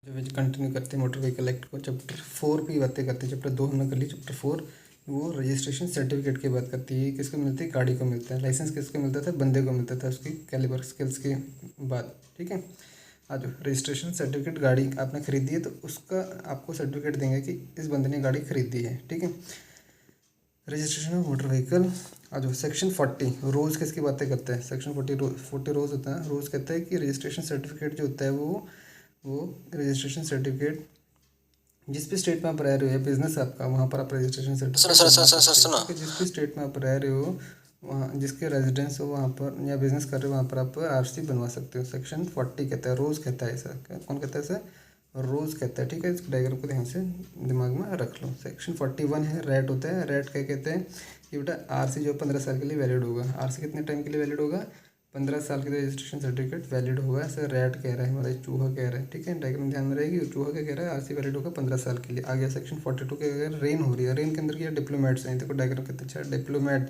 जो कंटिन्यू करते हैं मोटर व्हीकल एक्ट को। चैप्टर 4 की बातें करते हैं। चैप्टर 2 हमने कर ली। चैप्टर 4 वो रजिस्ट्रेशन सर्टिफिकेट की बात करती है। किसको मिलती है? गाड़ी को मिलता है। लाइसेंस किसको मिलता था? बंदे को मिलता था, उसकी कैलिबर स्किल्स की बात। ठीक है, आज रजिस्ट्रेशन सर्टिफिकेट गाड़ी आपने खरीदी है तो उसका आपको सर्टिफिकेट देंगे कि इस बंदे ने गाड़ी खरीदी है। ठीक है, रजिस्ट्रेशन ऑफ मोटर व्हीकल। आज सेक्शन 40 रोज़ किसकी बातें करते हैं? सेक्शन 40 रोज़ होता है। रोज़ कहता है कि रजिस्ट्रेशन सर्टिफिकेट जो होता है वो रजिस्ट्रेशन सर्टिफिकेट जिस भी स्टेट में आप रह रहे हो या बिजनेस आपका, वहाँ पर आप रजिस्ट्रेशन सर्टिफिकेट बनवा सकते हो। ठीक है, जिस भी स्टेट में आप रह रहे हो, वहाँ जिसके रेजिडेंस हो वहाँ पर या बिजनेस कर रहे हो वहाँ पर आप आरसी बनवा सकते हो। सेक्शन 40 कहता है, रोज़ कहता है ऐसा। कौन कहता है ऐसा? रोज़ कहता है। ठीक है, इस डायग्राम को ध्यान से दिमाग में रख लो। सेक्शन 41 है, रैट होता है। रैट क्या कहते हैं कि बेटा आरसी जो 15 साल के लिए वैलिड होगा। आरसी कितने टाइम के लिए वैलिड होगा? 15 साल के लिए रजिस्ट्रेशन सर्टिफिकेट वैलिड होगा। ऐसे रैट कह रहा है, हमारा चूहा कह रहा है। ठीक है, डायग्राम ध्यान में रहेगी। चूहा क्या कह रहा है? आरसी वैलिड होगा 15 साल के लिए। आ गया सेक्शन 42 के अगर रेन हो रही है, रेन के अंदर क्या डिप्लोमेट्स हैं। देखो डायग्राम कितना अच्छा है। डिप्लोमेट,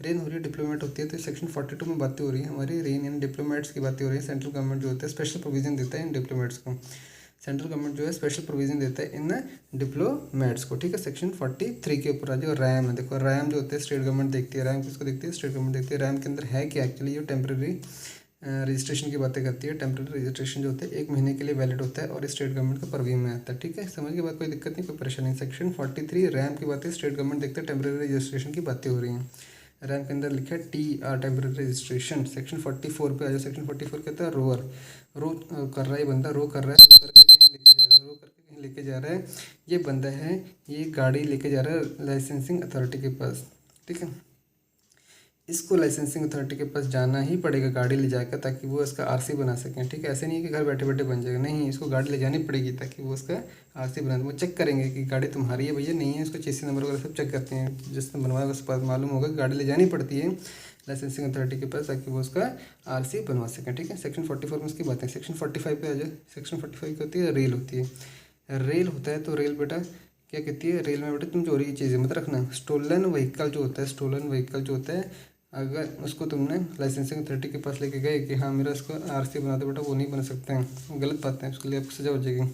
रेन हो रही है, डिप्लोमेट होती है। तो सेक्शन 42 में बातें हो रही है हमारी रेन एंड डिप्लोमेट्स की बातें हो रही है। सेंट्रल गवर्नमेंट जो होता है स्पेशल प्रोविजन देता है इन डिप्लोमेट्स को। सेंट्रल गवर्नमेंट जो है स्पेशल प्रोविजन देता है इन डिप्लोमेट्स को। ठीक है, सेक्शन 43 के ऊपर आ जो रैम है। देखो रैम जो होते हैं स्टेट गवर्नमेंट देखती है। रैम किसको देखती है? स्टेट गवर्नमेंट देखती है। रैम के अंदर है क्या एक्चुअली? ये टेम्प्रेरी रजिस्ट्रेशन की बातें करती है। टेम्प्रेरी रजिस्ट्रेशन जो होता है 1 महीने के लिए वैलिड होता है और स्टेट गवर्नमेंट का परव्यू में आता है। ठीक है, समझ के बाद कोई दिक्कत नहीं, कोई परेशानी नहीं। सेक्शन 43 रैम की बातें स्टेट गवर्नमेंट देखते हैं। टेम्प्रेरी रजिस्ट्रेशन की बातें हो रही हैं। रैम के अंदर लिखा है TR टेम्प्रेरी रजिस्ट्रेशन। सेक्शन 44 पे आ जाओ। सेक्शन 44 कहता है रोअर। रो कर रहा है बंदा, रो कर रहा है, रो करके कहीं लेके जा रहा है, रो करके कहीं लेके जा रहा है। ये बंदा है, ये गाड़ी लेके जा रहा है लाइसेंसिंग अथॉरिटी के पास। ठीक है, इसको लाइसेंसिंग अथॉरिटी के पास जाना ही पड़ेगा गाड़ी ले जाकर, ताकि वो इसका आरसी बना सकें। ठीक है, ऐसे नहीं है कि घर बैठे बैठे बन जाएगा, नहीं, इसको गाड़ी ले जानी पड़ेगी ताकि वो उसका आरसी बना दे। वो चेक करेंगे कि गाड़ी तुम्हारी है भैया, नहीं है, उसको चेसी नंबर वगैरह सब चेक करते हैं। जिसने बनवाया उसके पास मालूम होगा कि गाड़ी ले जानी पड़ती है लाइसेंसिंग अथॉरिटी के पास ताकि वो उसका आरसी बनवा सकें। ठीक है, सेक्शन 44 में उसकी बात है। सेक्शन 45 पे आ जाए। सेक्शन 45 क्या होती है? रेल होती है। रेल होता है तो रेल बेटा क्या कहती है? रेल में बेटा तुम चोरी की चीज़ें मत रखना। स्टोलन व्हीकल जो होता है, स्टोलन व्हीकल जो होता है, अगर उसको तुमने लाइसेंसिंग अथॉरिटी के पास लेके गए कि हाँ मेरा इसको आरसी बना दो बेटा, वो नहीं बना सकते हैं, वो गलत बात है, उसके लिए आपको सजा हो जाएगी।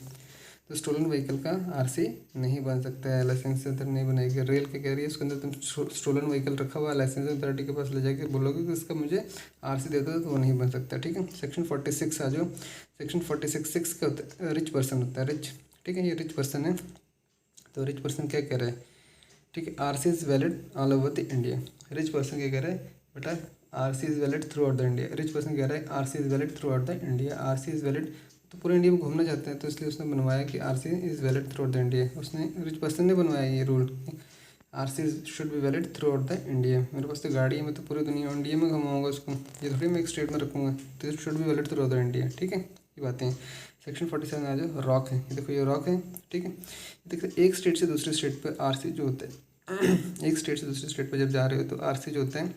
तो स्टोलन व्हीकल का आरसी नहीं बन सकता है, लाइसेंस अथॉरिटी नहीं बनाएगी। रेल क्या कह रही है? उसके अंदर तुम स्टोलन व्हीकल रखा हुआ है, लाइसेंस अथॉरिटी के पास ले जाके बोलोगे कि इसका मुझे आरसी दे दो, तो वो नहीं बन सकता। ठीक है, सेक्शन 46 आ जाओ। सेक्शन 46 क्या होता है? रिच पर्सन होता है, रिच। ठीक है, ये रिच पर्सन है। तो रिच पर्सन क्या कह रहा है? ठीक है, RC is valid all over the India. Rich person क्या कह रहा है बेटा? RC is valid through out the India. Rich person कह रहा है RC is valid through out the India. RC is valid, तो पूरे इंडिया में घूमना चाहते हैं तो इसलिए उसने बनवाया कि RC is valid through out the India. उसने, रिच पर्सन ने बनवाया ये rule, RC should be valid through out the India. मेरे पास तो गाड़ी है, मैं तो पूरी दुनिया इंडिया में घुमाऊंगा उसको, ये थोड़ी मैं एक स्टेट में रखूँगा। तो it should be valid through out the India. ठीक है, ये बातें हैं। सेक्शन 47 आ जाओ। रॉक है, ये देखो ये रॉक है। ठीक है, देखो एक स्टेट से दूसरे स्टेट पर आरसी जो होता है एक स्टेट से दूसरे स्टेट पर जब जा रहे हो तो आरसी जो होता है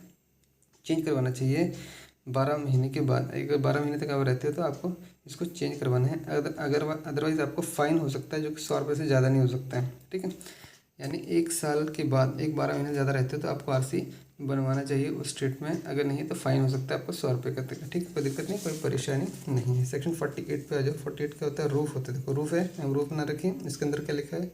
चेंज करवाना चाहिए 12 महीने के बाद। अगर 12 महीने तक आप रहते हो तो आपको इसको चेंज करवाना है। अगर अदरवाइज़ आपको फ़ाइन हो सकता है, जो कि 100 रुपये से ज़्यादा नहीं हो सकता है। ठीक है, यानी 1 साल के बाद, 12 महीने ज़्यादा रहते हो तो आपको आरसी बनवाना चाहिए उस स्टेट में, अगर नहीं तो फ़ाइन हो सकता है आपको 100 रुपये का तक। ठीक है, कोई दिक्कत नहीं, कोई परेशानी नहीं है। सेक्शन 48 पे आ जाओ। 48 क्या होता है? रूफ होता है। देखो रूफ है, हम रूफ ना रखें, इसके अंदर क्या लिखा है?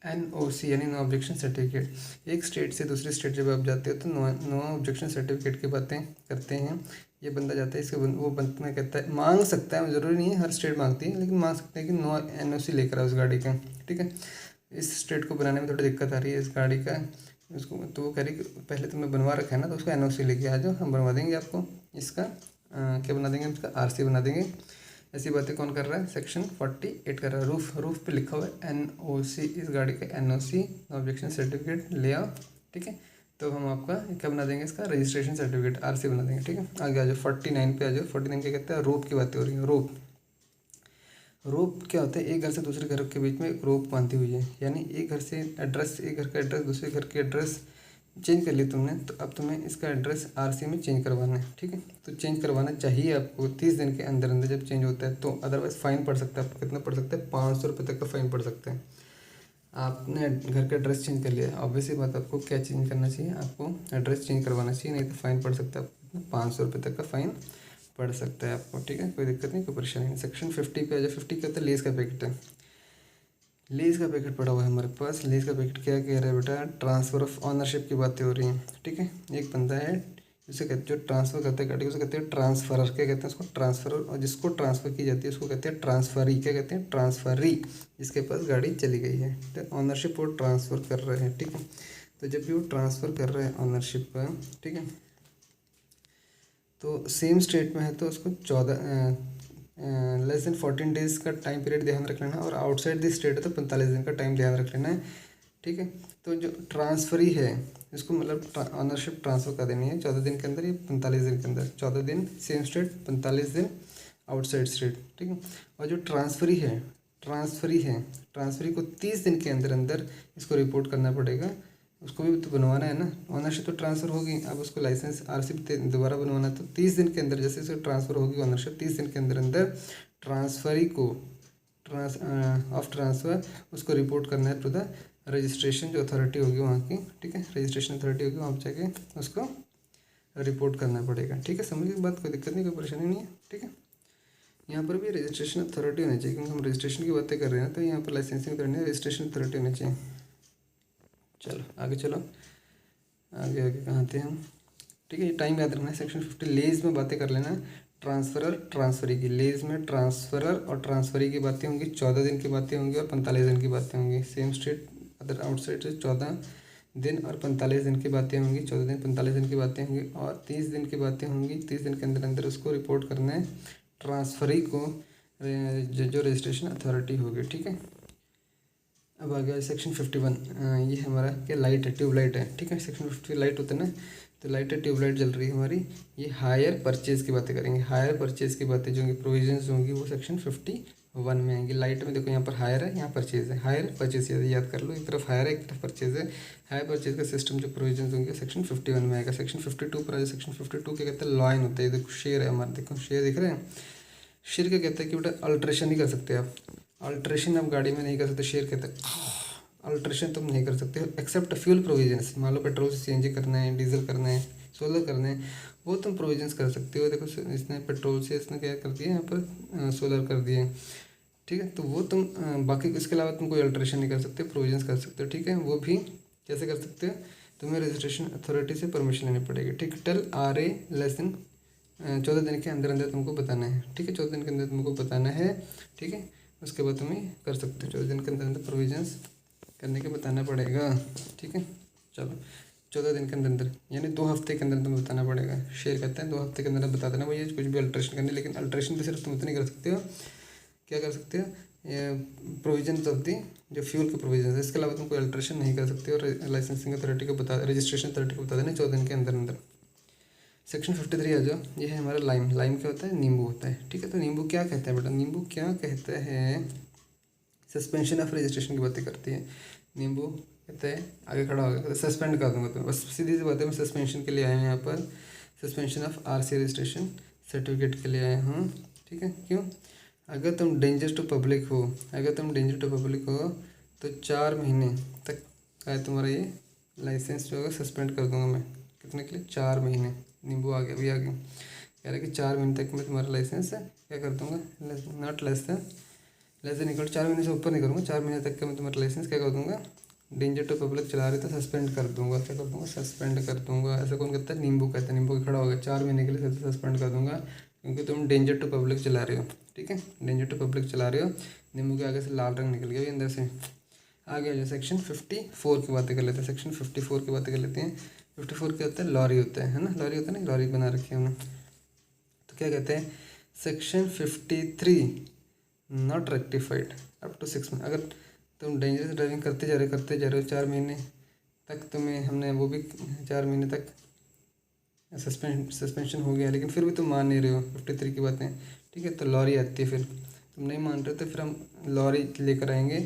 NOC यानी नो ऑब्जेक्शन सर्टिफिकेट। एक स्टेट से दूसरे स्टेट जब आप जाते हो तो नो ऑब्जेक्शन सर्टिफिकेट की बातें करते हैं। ये बंदा जाता है, इसके वो बंदा कहता है, मांग सकता है, ज़रूरी नहीं है हर स्टेट मांगती है, लेकिन मांग सकते हैं कि नो NOC लेकर आओ उस गाड़ी का। ठीक है, इस स्टेट को बनाने में थोड़ी दिक्कत आ रही है इस गाड़ी का, उसको तो वो कह रही कि पहले तुमने बनवा रखा है ना, तो उसको NOC लेके आ जाओ, हम बनवा देंगे आपको इसका क्या बना देंगे, इसका आरसी बना देंगे। ऐसी बातें कौन कर रहा है? सेक्शन 48 कर रहा है। रूफ, रूफ पे लिखा हुआ है NOC, इस गाड़ी का NOC ऑब्जेक्शन सर्टिफिकेट ले आओ। ठीक है, तो हम आपका क्या बना देंगे? इसका रजिस्ट्रेशन सर्टिफिकेट आरसी बना देंगे। ठीक है, आगे आ जाओ। 49 पे आ जाओ। 49 क्या कहते हैं? रोप की बातें हो रही हैं। रोप, रोप क्या होता है? एक घर से दूसरे घर के बीच में एक रोप बांधी हुई है, यानी एक घर से एड्रेस, एक घर का एड्रेस दूसरे घर के एड्रेस चेंज कर ली तुमने, तो अब तुम्हें इसका एड्रेस आरसी में चेंज करवाना है। ठीक है, तो चेंज करवाना चाहिए आपको 30 दिन के अंदर अंदर जब चेंज होता है, तो अदरवाइज फ़ाइन पड़ सकता है आपको। कितना पड़ सकता है? 500 रुपये तक का फ़ाइन पड़ सकता है। आपने घर का एड्रेस चेंज कर लिया, ऑब्वियसली बात, आपको क्या चेंज करना चाहिए? आपको एड्रेस चेंज करवाना चाहिए, नहीं तो फ़ाइन पड़ सकता है आपको 500 रुपये तक का फ़ाइन पढ़ सकता है आपको, ठीक है, कोई दिक्कत नहीं, कोई परेशानी नहीं। सेक्शन 50 पे आ जाए। 50 क्या होता है, लीज का पैकेट है। लीज का पैकेट पड़ा हुआ है हमारे पास। लीज का पैकेट क्या कह रहा है बेटा, ट्रांसफ़र ऑफ ऑनरशिप की बातें हो रही हैं, ठीक है। एक बंदा है जिसे कहते जो ट्रांसफ़र करता है गाड़ी को, उसे कहते हैं ट्रांसफरर। क्या कहते हैं उसको, ट्रांसफरर। और जिसको ट्रांसफ़र की जाती है उसको कहते हैं ट्रांसफरी। क्या कहते हैं, ट्रांसफरी, जिसके पास गाड़ी चली गई है, तो ऑनरशिप वो ट्रांसफ़र कर रहे हैं, ठीक है। तो जब भी वो ट्रांसफ़र कर रहे हैं ऑनरशिप पर, ठीक है, तो सेम स्टेट में है तो उसको 14 लेस देन 14 डेज़ का टाइम पीरियड ध्यान रख लेना, और आउटसाइड द स्टेट है तो 45 दिन का टाइम ध्यान रख लेना है, ठीक है। तो जो ट्रांसफरी है इसको मतलब ऑनरशिप ट्रांसफ़र कर देनी है 14 दिन के अंदर या 45 दिन के अंदर। 14 दिन सेम स्टेट, 45 दिन आउटसाइड स्टेट, ठीक है। और जो ट्रांसफरी को 30 दिन के अंदर अंदर इसको रिपोर्ट करना पड़ेगा। उसको भी तो बनवाना है ना, ऑनरशिप तो ट्रांसफ़र होगी, अब उसको लाइसेंस आरसी दोबारा बनवाना है, तो 30 दिन के अंदर जैसे इसको ट्रांसफ़र होगी ऑनरशिप, 30 दिन के अंदर अंदर ट्रांसफरी को ऑफ ट्रांसफ़र उसको रिपोर्ट करना है टू द रजिस्ट्रेशन जो अथॉरिटी होगी वहाँ की, ठीक है, रजिस्ट्रेशन अथॉरिटी होगी वहाँ पर जाके उसको रिपोर्ट करना पड़ेगा, ठीक है। समझ गए बात, कोई दिक्कत नहीं, कोई परेशानी नहीं है, ठीक है। यहाँ पर भी रजिस्ट्रेशन अथॉरिटी होनी चाहिए, क्योंकि हम रजिस्ट्रेशन की बातें कर रहे हैं, तो यहाँ पर लाइसेंसिंग करनी है, रजिस्ट्रेशन अथॉरिटी होनी चाहिए। चलो आगे चलो, आगे आगे कहाँ थे हम, ठीक है। ये टाइम याद रखना है। सेक्शन 50 लीज में बातें कर लेना, ट्रांसफरर ट्रांसफरी की। लीज में ट्रांसफरर और ट्रांसफरी की बातें होंगी, 14 दिन की बातें होंगी और 45 दिन की बातें होंगी। सेम स्टेट अदर आउटसाइड से 14 दिन और 45 दिन की बातें होंगी, 14 दिन 45 दिन की बातें होंगी, और 30 दिन की बातें होंगी। 30 दिन के अंदर अंदर उसको रिपोर्ट करना है ट्रांसफरी को, जो रजिस्ट्रेशन अथॉरिटी होगी, ठीक है। अब आ गया सेक्शन 51। ये हमारा क्या, लाइट है, ट्यूबलाइट है, ठीक है। सेक्शन 50 लाइट होता है ना, तो लाइट है, ट्यूबलाइट जल रही है हमारी। ये हायर परचेज़ की बातें करेंगे। हायर परचेज़ की बातें जो होंगी, प्रोविजंस होंगी, वो सेक्शन 51 में आएंगी। लाइट में देखो यहाँ पर हायर है, यहाँ परचेज़ है। हायर परचेज़ याद कर लो, एक तरफ हायर है एक तरफ परचेज़ है। हायर परचेज़ का सिस्टम जो प्रोविजंस होंगे सेक्शन 51 में आएगा। सेक्शन 52 पर आ जाए। सेक्शन 52 क्या कहते हैं, लॉइन होता है। देखो शेयर है हमारे, देखो शेयर दिख रहे हैं। शेयर क्या कहता है कि बेटा अल्ट्रेशन नहीं कर सकते आप, अल्ट्रेशन आप गाड़ी में नहीं कर सकते। शेयर कहता है अल्ट्रेशन तुम नहीं कर सकते एक्सेप्ट फ्यूल प्रोविजंस। मान लो पेट्रोल से सीएनजी करना है, डीजल करना है, सोलर करना है, वो तुम प्रोविजंस कर सकते हो। देखो इसने पेट्रोल से इसने क्या कर दिया, यहाँ पर सोलर कर दिए, ठीक है। तो वो तुम बाकी इसके अलावा तुम कोई अल्ट्रेशन नहीं कर सकते, प्रोविजंस कर सकते हो, ठीक है। वो भी कैसे कर सकते हो, तुम्हें रजिस्ट्रेशन अथॉरिटी से परमिशन लेनी पड़ेगी, ठीक। टेल RA लेस देन 14 दिन के अंदर अंदर तुमको बताना है, ठीक है। 14 दिन के अंदर तुमको बताना है, ठीक है। उसके बाद तुम्हें कर सकते हो, 14 दिन के अंदर अंदर प्रोविजंस करने के बताना पड़ेगा, ठीक है। चलो 14 दिन के अंदर अंदर यानी 2 हफ्ते के अंदर तुम्हें बताना पड़ेगा। शेयर करते हैं 2 हफ्ते के अंदर बता देना भैया कुछ भी अल्ट्रेशन करनी, लेकिन अल्ट्रेशन तो सिर्फ तुम इतना नहीं कर सकते हो, क्या कर सकते हो, प्रोविजन ऑफ दी जो फ्यूल के प्रोविजन है, इसके अलावा तुम कोई अल्ट्रेशन नहीं कर सकते। और लाइसेंसिंग अथॉरिटी को बता, रजिस्ट्रेशन अथॉरिटी को बता देना 14 दिन के अंदर अंदर। सेक्शन 53 आ जाओ। ये है हमारा लाइम। लाइम क्या होता है, नींबू होता है, ठीक है। तो नींबू क्या कहता है बेटा, नींबू क्या कहता है, सस्पेंशन ऑफ रजिस्ट्रेशन की बातें करती है। नींबू कहते हैं, आगे खड़ा हो गया, सस्पेंड कर दूंगा तुम्हें, बस सीधी सी बात है। मैं सस्पेंशन के लिए आया हूँ यहाँ पर, suspension of RC registration certificate के लिए आया हूँ, ठीक है। क्यों, अगर तुम डेंजर टू पब्लिक हो, अगर तुम डेंजर टू पब्लिक हो तो 4 महीने तक का तुम्हारा ये लाइसेंस जो होगा सस्पेंड कर दूंगा मैं। कितने के लिए, 4 महीने। नींबू आ गया, अभी आ गया, कह रहा है कि 4 महीने तक मैं तुम्हारा लाइसेंस क्या कर दूंगा, नॉट लेस देन इक्वल 4 महीने से ऊपर नहीं करूँगा, 4 महीने तक का मैं तुम्हारा लाइसेंस क्या कर दूंगा, डेंजर टू पब्लिक चला रहे तो सस्पेंड कर दूंगा। क्या कर दूंगा, सस्पेंड कर दूंगा। ऐसा कौन कहता है, नींबू कहता है। नींबू के खड़ा हो गया, 4 महीने के लिए सस्पेंड कर दूंगा, क्योंकि तुम डेंजर टू पब्लिक चला रहे हो, ठीक है। डेंजर टू पब्लिक चला रहे हो। नींबू के आगे से लाल रंग निकल गया अंदर से। आगे आ जाए, सेक्शन 54 की बातें कर लेते हैं। सेक्शन 54 की बातें कर लेते हैं। 54 क्या होता है, लॉरी होता है ना, लॉरी होता है ना, लॉरी बना रखी है हमने। तो क्या कहते हैं, section 53 not rectified up to 6 month. अगर तुम डेंजरस ड्राइविंग करते जा रहे हो 4 महीने तक तुम्हें हमने वो भी 4 महीने तक सस्पेंशन हो गया, लेकिन फिर भी तुम मान नहीं रहे हो 53 की बातें, ठीक है। तो लॉरी आती है, फिर तुम नहीं मान रहे हो तो फिर हम लॉरी लेकर आएंगे,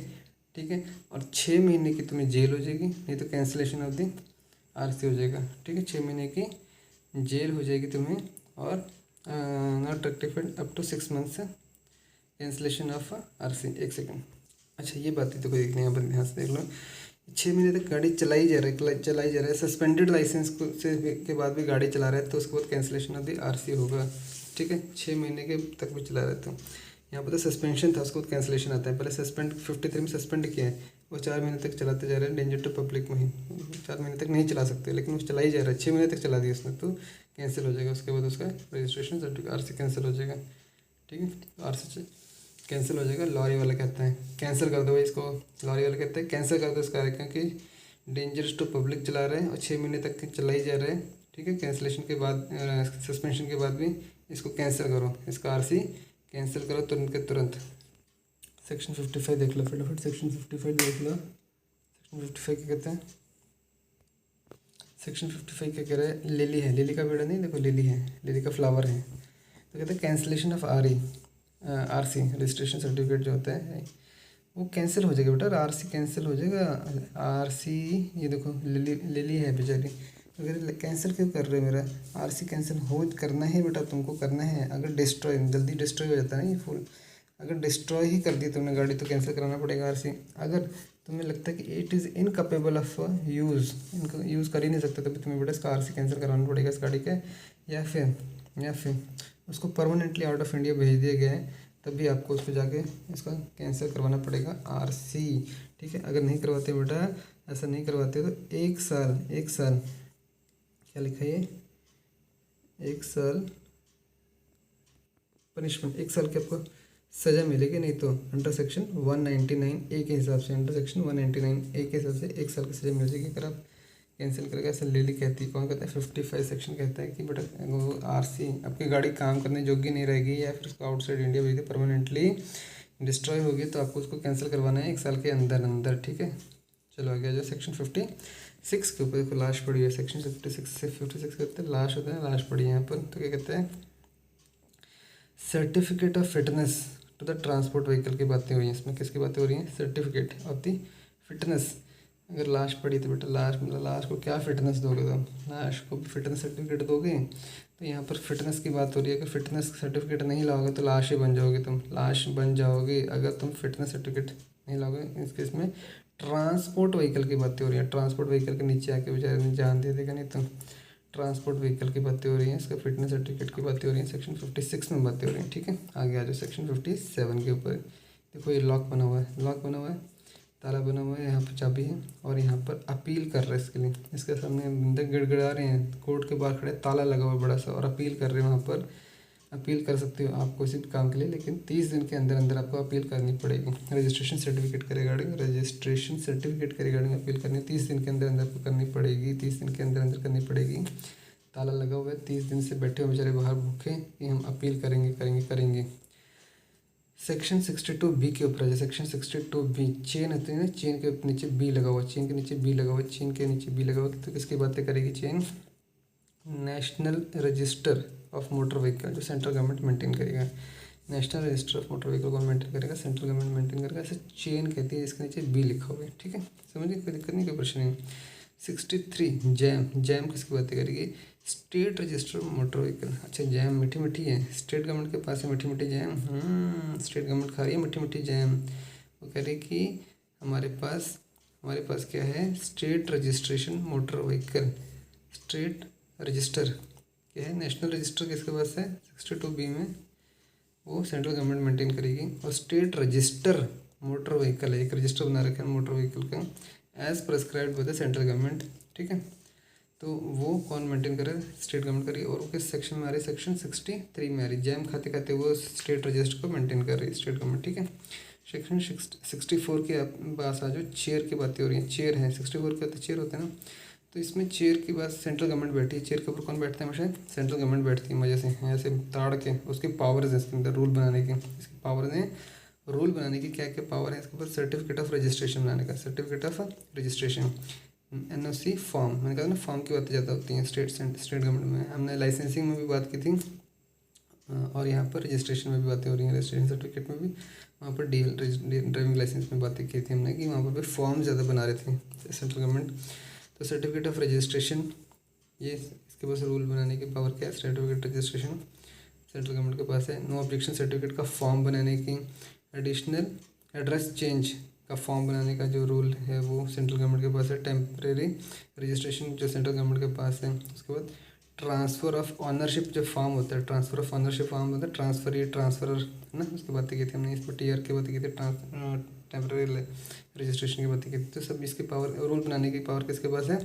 ठीक है। और 6 महीने की तुम्हें जेल हो जाएगी, नहीं तो कैंसिलेशन ऑफ दी RC हो जाएगा, ठीक है। 6 महीने की जेल हो जाएगी तुम्हें, और not rectified up to 6 months cancellation of RC। एक सेकंड, अच्छा ये बातें तो कोई देखने यहाँ पर ध्यान से देख लो। 6 महीने तक गाड़ी चलाई जा रहा है, सस्पेंडेड लाइसेंस से के बाद भी गाड़ी चला रहा है तो उसके बाद कैंसिलेशन ऑफ दी RC होगा, ठीक है, 6 महीने के तक भी चला रहे थे। यहाँ पर तो सस्पेंशन था, उसके बाद कैंसिलेशन आता है। पहले सस्पेंड 53 में सस्पेंड किया है, वो 4 महीने तक चलाते जा रहे हैं। डेंजर टू पब्लिक में ही 4 महीने तक नहीं चला सकते, लेकिन वो चला ही जा रहा है। 6 महीने तक चला दिया उसने, तो कैंसिल हो जाएगा। उसके बाद उसका रजिस्ट्रेशन सर्टिफिकेट RC कैंसिल हो जाएगा। ठीक है, RC कैंसिल हो जाएगा। लॉरी वाला कहता है कैंसिल कर दो भाई इसको, लॉरी वाला कहता है कैंसिल कर दो इसका, क्योंकि डेंजरस टू पब्लिक चला रहे हैं और 6 महीने तक चला ही जा रहा है। ठीक है, कैंसिलेशन के बाद सस्पेंशन के बाद भी इसको कैंसिल करो, इसका RC कैंसिल करो तुरंत के तुरंत। सेक्शन 55 देख लो फटाफट, सेक्शन 55 देख लो। सेक्शन 55 क्या कहते हैं? सेक्शन 55 क्या कह रहा है? लिली है, लिली का पेड़ नहीं, देखो लिली है, लिली का फ्लावर है। तो कहते हैं cancellation of RC registration certificate जो होता है वो कैंसिल हो जाएगा बेटा, RC कैंसिल हो जाएगा। RC ये देखो लिली लिली है बेचारी, तो अगर कैंसिल क्यों कर रहे हो मेरा? RC कैंसिल हो करना है बेटा, तुमको करना है। अगर डिस्ट्रॉय जल्दी डिस्ट्रॉय हो जाता है ना ये फुल, अगर डिस्ट्रॉय ही कर दी तुमने गाड़ी तो कैंसिल कराना पड़ेगा RC। अगर तुम्हें लगता है कि इट इज़ इनकपेबल ऑफ यूज़, इनको यूज़ कर ही नहीं सकते, तभी तुम्हें बेटा इसका RC कैंसिल कराना पड़ेगा इस गाड़ी का। या फिर उसको परमानेंटली आउट ऑफ इंडिया भेज दिया गया है, तब भी आपको उसको जाके इसका कैंसिल करवाना पड़ेगा RC। ठीक है, अगर नहीं करवाते बेटा, ऐसा नहीं करवाते तो 1 साल क्या लिखा है, 1 साल पनिशमेंट, 1 साल की आपको सज़ा मिलेगी। नहीं तो अंडर सेक्शन 199A के हिसाब से, अंडर सेक्शन 199A के हिसाब से 1 साल की सज़ा मिल जाएगी अगर आप कैंसिल करेगा। ऐसा लिली कहती है, कौन कहता है? 55 सेक्शन कहता है कि बेटा वो RC आपकी गाड़ी काम करने योग्य नहीं रहेगी या फिर उसको आउटसाइड इंडिया भेज दे, परमानेंटली डिस्ट्रॉय होगी, तो आपको उसको कैंसिल करवाना है 1 साल के अंदर अंदर। ठीक है, चलो आगे आ जाओ। सेक्शन 56 के ऊपर देखो लास्ट पड़ी है, सेक्शन 56 से 56 कहते हैं लास्ट होता है, लास्ट पड़ी है यहाँ पर। तो क्या कहते हैं? Certificate of fitness to the transport vehicle की बातें हुई हैं इसमें। किसकी बातें हो रही हैं? Certificate of the fitness. अगर लास्ट पड़ी तो बेटा लास्ट मतलब लास्ट को क्या फिटनेस दोगे तुम? लास्ट को भी फिटनेस सर्टिफिकेट दोगे? तो यहाँ पर फिटनेस की बात हो रही है। अगर फिटनेस सर्टिफिकेट नहीं लाओगे तो लाश ही बन जाओगे तुम, लाश बन जाओगे अगर तुम फिटनेस सर्टिफिकेट नहीं लाओगे। इस केस में ट्रांसपोर्ट व्हीकल की बातें हो रही है। ट्रांसपोर्ट व्हीकल के नीचे आके बेचारे ने जान दे देगा नहीं तुम। ट्रांसपोर्ट व्हीकल की बातें हो रही हैं, इसका फिटनेस सर्टिफिकेट की बातें हो रही हैं, सेक्शन 56 में बातें हो रही हैं। ठीक है, आगे आ जाओ सेक्शन 57 के ऊपर। देखो ये लॉक बना हुआ है, लॉक बना हुआ है, ताला बना हुआ है, यहाँ पर चाबी है और यहाँ पर अपील कर रहे हैं इसके लिए। इसके सामने बंदे गिड़गिड़ा रहे हैं, कोर्ट के बाहर खड़े, ताला लगा हुआ बड़ा सा और अपील कर रहे हैं। वहाँ पर अपील कर सकते हो आप किसी भी काम के लिए, लेकिन 30 दिन के अंदर अंदर आपको अपील करनी पड़ेगी। रजिस्ट्रेशन सर्टिफिकेट के रिगार्डिंग, रजिस्ट्रेशन सर्टिफिकेट के रिगार्डिंग अपील करनी 30 दिन के अंदर अंदर आपको करनी पड़ेगी, 30 दिन के अंदर अंदर करनी पड़ेगी। ताला लगा हुआ है, 30 दिन से बैठे हो बेचारे बाहर भूखे कि हम अपील करेंगे। सेक्शन 62B के ऊपर है, सेक्शन 62B चेन होती है ना, चेन के नीचे बी लगा हुआ, चेन के नीचे बी लगा हुआ, चेन के नीचे बी लगा हुआ। तो किसकी बातें करेगी chain? National register of motor vehicle जो सेंट्रल गवर्नमेंट मेंटेन करेगा। National register of motor vehicle कौन मेंटेन करेगा? सेंट्रल गवर्नमेंट मेंटेन करेगा। ऐसे चेन कहती है, इसके नीचे बी लिखा हुआ है। ठीक है, समझिए, कोई दिक्कत नहीं, कोई प्रश्न नहीं। 63 जैम किसकी बातें करेगी? State register motor vehicle. अच्छा जैम मीठी मीठी है, स्टेट गवर्नमेंट के पास है मीठी मीठी जैम। स्टेट गवर्नमेंट खा रही है मीठी मीठी जैम। वो कह रही कि हमारे पास क्या है? State registration motor vehicle, state register क्या है? नेशनल रजिस्टर किसके पास है? 62B में वो सेंट्रल गवर्नमेंट मेंटेन करेगी। और स्टेट रजिस्टर मोटर व्हीकल है, एक रजिस्टर बना रखा है मोटर व्हीकल का as prescribed by the central government. ठीक है, तो वो कौन मेंटेन करे? स्टेट गवर्नमेंट करेगी। और वो किस सेक्शन में आ रही? सेक्शन 63 में आ रही। जैम खाते खाते वो स्टेट रजिस्टर को मेंटेन कर रही है स्टेट गवर्नमेंट। ठीक है, सेक्शन 64 के पास आ जाओ, चेयर की बातें हो रही हैं। चेयर है 64 के, चेयर होते हैं ना, तो इसमें चेयर की बात सेंट्रल गवर्नमेंट बैठी है। चेयर के ऊपर कौन बैठता है? हमेशा सेंट्रल गवर्नमेंट बैठती है मजे से, ऐसे ताड़ के। उसकी पावर्स है इसके अंदर रूल बनाने की, इसकी पावर्स हैं रूल बनाने की। क्या क्या पावर है इसके ऊपर? सर्टिफिकेट ऑफ रजिस्ट्रेशन बनाने का, certificate of registration, NOC form. मैंने कहा ना फॉर्म की बातें ज़्यादा होती हैं स्टेट गवर्नमेंट में। हमने लाइसेंसिंग में भी बात की थी और यहाँ पर रजिस्ट्रेशन में भी बातें हो रही हैं, रजिस्ट्रेशन सर्टिफिकेट में भी। वहाँ पर ड्राइविंग लाइसेंस में बातें की थी हमने कि वहाँ पर भी फॉर्म ज़्यादा बना रहे थे सेंट्रल गवर्नमेंट। तो सर्टिफिकेट ऑफ रजिस्ट्रेशन, ये इसके पास रूल बनाने की पावर क्या है? सर्टिफिकेट रजिस्ट्रेशन सेंट्रल गवर्नमेंट के पास है। नो ऑब्जेक्शन सर्टिफिकेट का फॉर्म बनाने की, एडिशनल एड्रेस चेंज का फॉर्म बनाने का जो रूल है वो सेंट्रल गवर्नमेंट के पास है। टेम्परेरी रजिस्ट्रेशन जो सेंट्रल गवर्नमेंट के पास है। उसके बाद ट्रांसफ़र ऑफ ऑनरशिप जो फॉर्म होता है, ट्रांसफ़र ऑफ ऑनरशिप फॉर्म होता है, ट्रांसफर है ना, उसकी बातें की थी हमने, इस पर टीआर की बातें की थी, टेम्पररी रजिस्ट्रेशन की बातें की थी। तो सब इसकी पावर, रूल बनाने की पावर किसके पास है?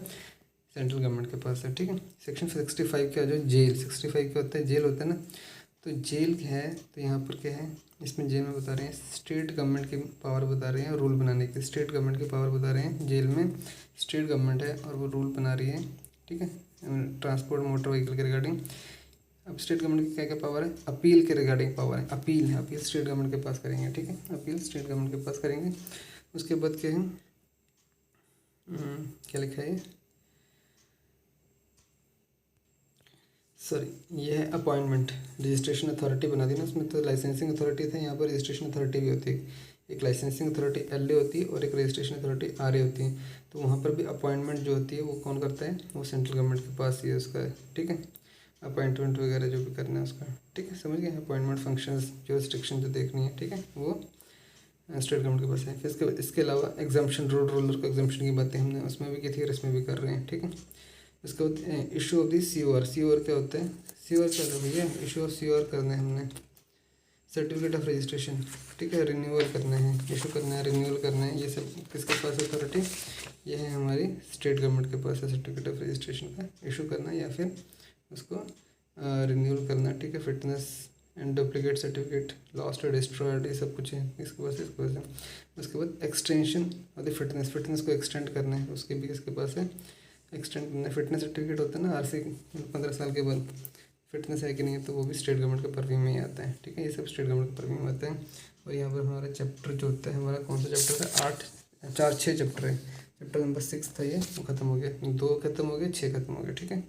सेंट्रल गवर्नमेंट के पास है। ठीक है। सेक्शन 65 क्या, जो जेल, 65 क्या होता है? जेल होता है ना। तो जेल क्या है? तो यहाँ पर क्या है, इसमें जेल में बता रहे हैं स्टेट गवर्नमेंट की पावर बता रहे हैं रूल बनाने की, स्टेट गवर्नमेंट की पावर बता रहे हैं। जेल में स्टेट गवर्नमेंट है और वो रूल बना रही है। ठीक है। ट्रांसपोर्ट मोटर व्हीकल के रिगार्डिंग। अब स्टेट गवर्नमेंट की क्या क्या पावर है? अपील के रिगार्डिंग पावर है, अपील है, अपील स्टेट गवर्नमेंट के पास करेंगे। ठीक है। अपील स्टेट गवर्नमेंट के पास करेंगे। उसके बाद क्या है, क्या लिखा है, सॉरी ये है अपॉइंटमेंट, रजिस्ट्रेशन अथॉरिटी बना दी ना उसमें। तो लाइसेंसिंग अथॉरिटी था, यहाँ पर रजिस्ट्रेशन अथॉरिटी भी होती है। एक लाइसेंसिंग अथॉरिटी एल होती है और एक रजिस्ट्रेशन अथॉरिटी आर होती है। तो वहाँ पर भी अपॉइंटमेंट जो होती है वो कौन करता है? वो सेंट्रल गवर्नमेंट के पास ही है उसका। ठीक है। अपॉइंटमेंट वगैरह जो भी करना है उसका। ठीक है, समझ गए? अपॉइंटमेंट फंक्शंस जो रिस्ट्रिक्शन जो देखनी है, ठीक है, वो स्टेट गवर्नमेंट के पास है। फिर इसके अलावा एग्जाम्पशन, रोड रोलर को एग्जाम्पशन की बातें हमने उसमें भी की थी और इसमें भी कर रहे हैं। ठीक है। इसके बाद issue of the COR। COR क्या होता है? COR क्या होता है भैया? इशू ऑफ COR करना है हमने, सर्टिफिकेट ऑफ रजिस्ट्रेशन। ठीक है। रिन्यूअल करना है, इशू करना है, रिन्यूअल करना है। ये सब किसके पास अथॉरिटी? ये है हमारी स्टेट गवर्नमेंट के पास है, सर्टिफिकेट ऑफ रजिस्ट्रेशन का इशू करना या फिर उसको रिन्यूअल करना। ठीक है। Fitness and duplicate certificate, lost और डिस्ट्रॉयड, ये सब कुछ है इसके पास है, इसके पास है। उसके बाद extension of the fitness, fitness को एक्सटेंड करना है, उसके भी किसके पास है? एक्सटेंड करना। फिटनेस सर्टिफिकेट होता है ना, RC 15 साल के बाद फिटनेस है कि नहीं है, तो वो भी स्टेट गवर्नमेंट के परव्यू में ही आता है। ठीक है। ये सब स्टेट गवर्नमेंट के परव्यू में आता है। और यहाँ पर हमारा चैप्टर जो होता है, हमारा कौन सा चैप्टर था? 6 चैप्टर है। चैप्टर नंबर 6 था ये, वो खत्म हो गया, 2 खत्म हो गए, 6 खत्म हो गए। ठीक है।